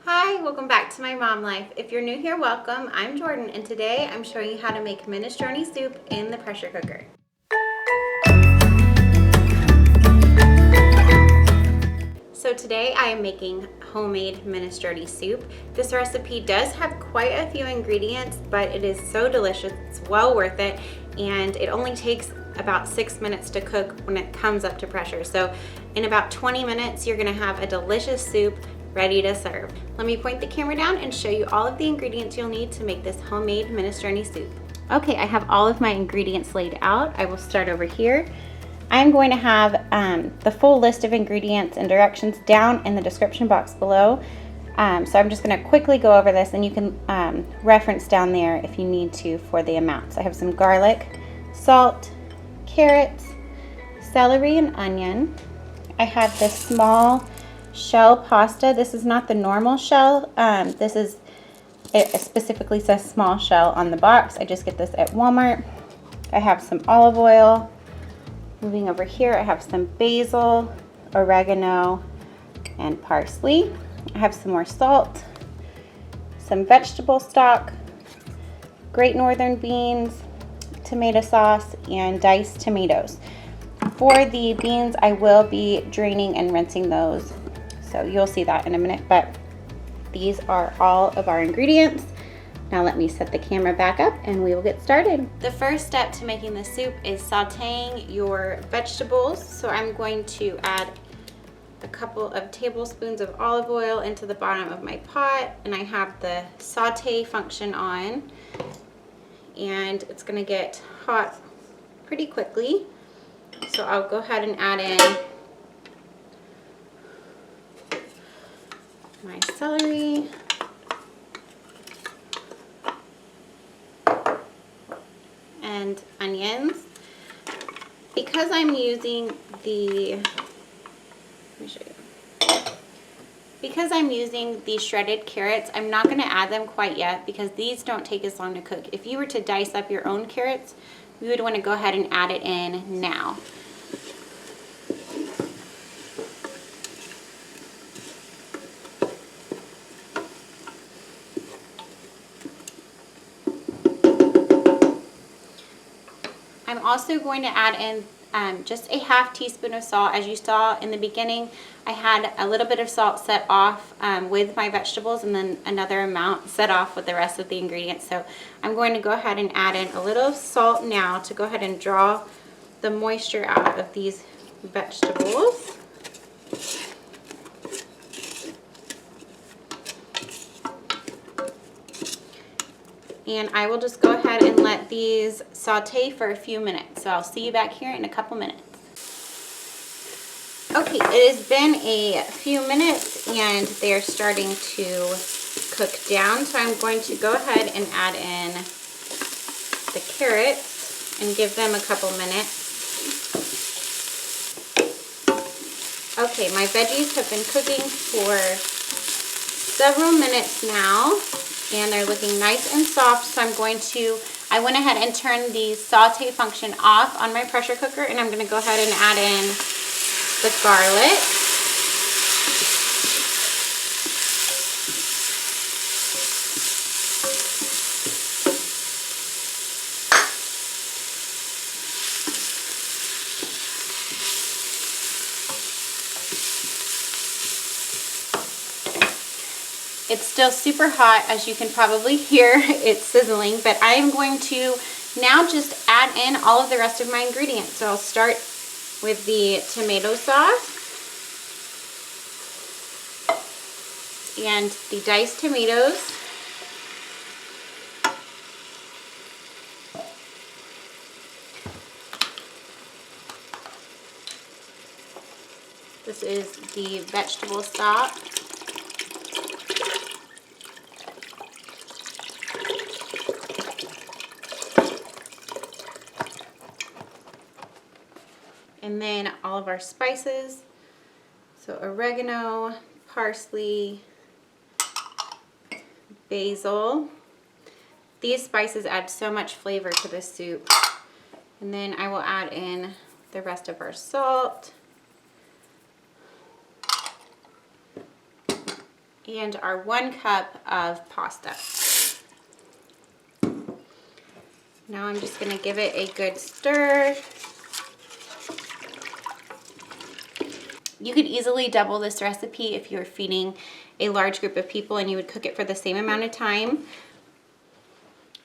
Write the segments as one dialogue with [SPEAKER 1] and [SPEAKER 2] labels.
[SPEAKER 1] Hi, welcome back to my mom life. If you're new here, welcome. I'm Jordan, and today I'm showing you how to make minestrone soup in the pressure cooker. So today I am making homemade minestrone soup. This recipe does have quite a few ingredients, but it is so delicious. It's well worth it, and it only takes about 6 minutes to cook when it comes up to pressure. So in about 20 minutes, you're gonna have a delicious soup ready to serve. Let me point the camera down and show you all of the ingredients you'll need to make this homemade minestrone soup. Okay, I have all of my ingredients laid out. I will start over here. I'm going to have the full list of ingredients and directions down in the description box below. So I'm just going to quickly go over this, and you can reference down there if you need to for the amounts. I have some garlic, salt, carrots, celery, and onion. I have this small shell pasta. This is not the normal shell. It specifically says small shell on the box. I just get this at Walmart. I have some olive oil. Moving over here, I have some basil, oregano, and parsley. I have some more salt, some vegetable stock, great northern beans, tomato sauce, and diced tomatoes. For the beans, I will be draining and rinsing those, so you'll see that in a minute, but these are all of our ingredients. Now let me set the camera back up and we will get started. The first step to making the soup is sauteing your vegetables. So I'm going to add a couple of tablespoons of olive oil into the bottom of my pot, and I have the saute function on, and it's gonna get hot pretty quickly. So I'll go ahead and add in my celery, and onions. Because I'm using the, because I'm using the shredded carrots, I'm not going to add them quite yet because these don't take as long to cook. If you were to dice up your own carrots, you would want to go ahead and add it in now. I'm also going to add in just a half teaspoon of salt. As you saw in the beginning, I had a little bit of salt set off with my vegetables, and then another amount set off with the rest of the ingredients. So I'm going to go ahead and add in a little salt now to go ahead and draw the moisture out of these vegetables. And I will just go ahead and let these saute for a few minutes. So I'll see you back here in a couple minutes. Okay, it has been a few minutes and they're starting to cook down. So I'm going to go ahead and add in the carrots and give them a couple minutes. Okay, my veggies have been cooking for several minutes now, and they're looking nice and soft. So I went ahead and turned the saute function off on my pressure cooker, and I'm going to go ahead and add in the garlic. It's still super hot, as you can probably hear. It's sizzling, but I am going to now just add in all of the rest of my ingredients. So I'll start with the tomato sauce and the diced tomatoes. This is the vegetable stock. And then all of our spices, so oregano, parsley, basil. These spices add so much flavor to this soup. And then I will add in the rest of our salt and our 1 cup of pasta. Now I'm just gonna give it a good stir. You could easily double this recipe if you're feeding a large group of people and you would cook it for the same amount of time.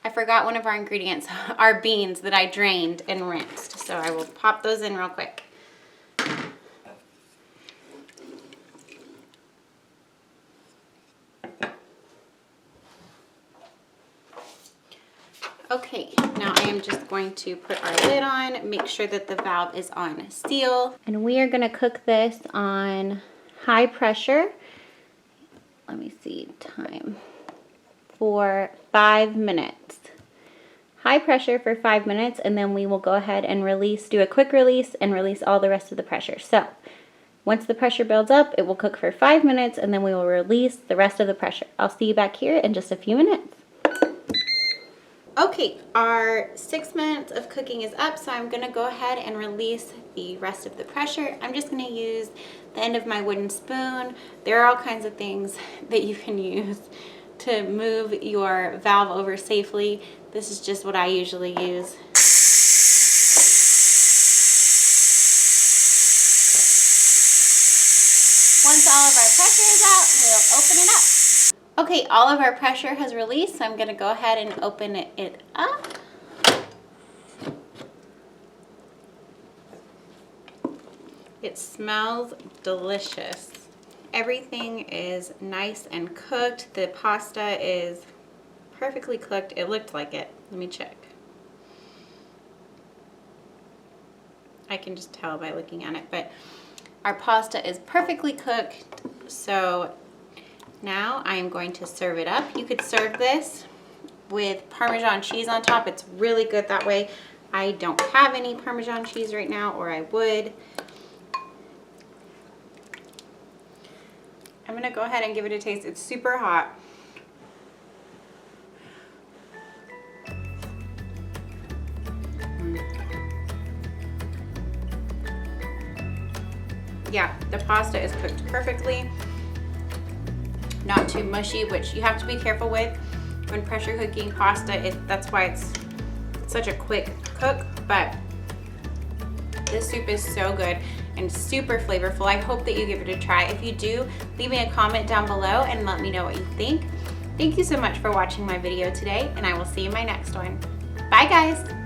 [SPEAKER 1] I forgot one of our ingredients, our beans that I drained and rinsed. So I will pop those in real quick. Okay, now I am just going to put our lid on, make sure that the valve is on seal. And we are gonna cook this on high pressure. Let me see, time. For 5 minutes. High pressure for 5 minutes, and then we will go ahead and release, do a quick release and release all the rest of the pressure. So once the pressure builds up, it will cook for 5 minutes and then we will release the rest of the pressure. I'll see you back here in just a few minutes. Okay, our 6 minutes of cooking is up, so I'm gonna go ahead and release the rest of the pressure. I'm just gonna use the end of my wooden spoon. There are all kinds of things that you can use to move your valve over safely. This is just what I usually use. Once all of our pressure is out, we'll open it up. Okay, all of our pressure has released, so I'm gonna go ahead and open it up. It smells delicious. Everything is nice and cooked. The pasta is perfectly cooked. It looked like it. Let me check. I can just tell by looking at it, but our pasta is perfectly cooked. So now I'm going to serve it up. You could serve this with Parmesan cheese on top. It's really good that way. I don't have any Parmesan cheese right now, or I would. I'm gonna go ahead and give it a taste. It's super hot. Yeah, the pasta is cooked perfectly. Not too mushy, which you have to be careful with when pressure cooking pasta. That's why it's such a quick cook, but this soup is so good and super flavorful. I hope that you give it a try. If you do, leave me a comment down below and let me know what you think. Thank you so much for watching my video today, and I will see you in my next one. Bye guys!